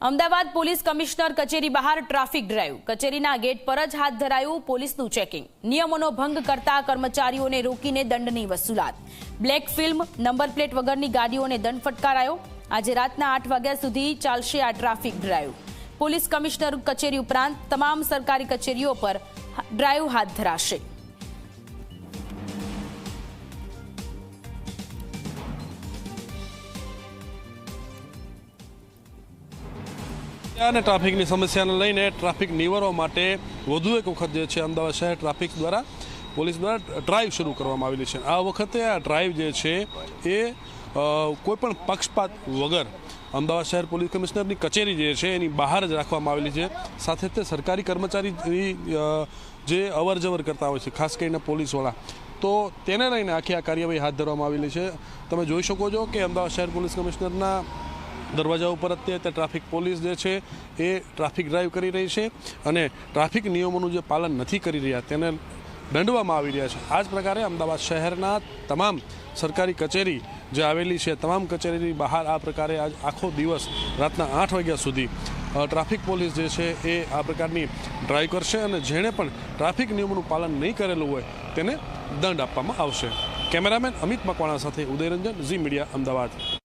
Ahmedabad police commissioner કચેરી બહાર traffic drive કચેરીના ગેટ પર જ હાથ ધરાયું પોલીસનું ચેકિંગ નિયમોનો ભંગ કરતા કર્મચારીઓને રોકીને દંડની વસૂલાત બ્લેક ફિલ્મ નંબર પ્લેટ વગરની ગાડીઓને દંડ ફટકારાયો આજે રાતના 8 વાગ્યા સુધી ચાલશે આ ટ્રાફિક ડ્રાઈવ પોલીસ કમિશનર કચેરી ઉપરાંત તમામ સરકારી કચેરીઓ પર ડ્રાઈવ હાથ ધરાશે ટ્રાફિકની સમસ્યાને લઈને ટ્રાફિક નિવારવા માટે વધુ એક વખત જે છે અમદાવાદ શહેર ટ્રાફિક દ્વારા પોલીસ દ્વારા ડ્રાઈવ શરૂ કરવામાં આવેલી છે આ વખતે આ ડ્રાઈવ જે છે એ કોઈપણ પક્ષપાત વગર અમદાવાદ શહેર પોલીસ કમિશનરની કચેરી જે છે એની બહાર જ રાખવામાં આવેલી છે સાથે તે સરકારી કર્મચારી જે અવર જવર કરતા હોય છે ખાસ કરીને પોલીસવાળા તો તેને લઈને આખી આ કાર્યવાહી હાથ ધરવામાં આવેલી છે તમે જોઈ શકો છો કે અમદાવાદ શહેર પોલીસ કમિશનરના દરવાજા ઉપર અત્યારે ટ્રાફિક પોલીસ જે છે એ ટ્રાફિક ડ્રાઈવ કરી રહી છે અને ટ્રાફિક નિયમોનું જે પાલન નથી કરી રહ્યા તેને દંડવામાં આવી રહ્યા છે આ જ પ્રકારે અમદાવાદ શહેરના તમામ સરકારી કચેરી જે આવેલી છે તમામ કચેરીની બહાર આ પ્રકારે આજ આખો દિવસ રાતના 8 વાગ્યા સુધી ટ્રાફિક પોલીસ જે છે એ આ પ્રકારની ડ્રાઈવ કરશે અને જેણે પણ ટ્રાફિક નિયમોનું પાલન નહીં કરેલું હોય તેને દંડ આપવામાં આવશે કેમેરામેન અમિત મકવાણા સાથે ઉદયરંજન ઝી મીડિયા અમદાવાદ।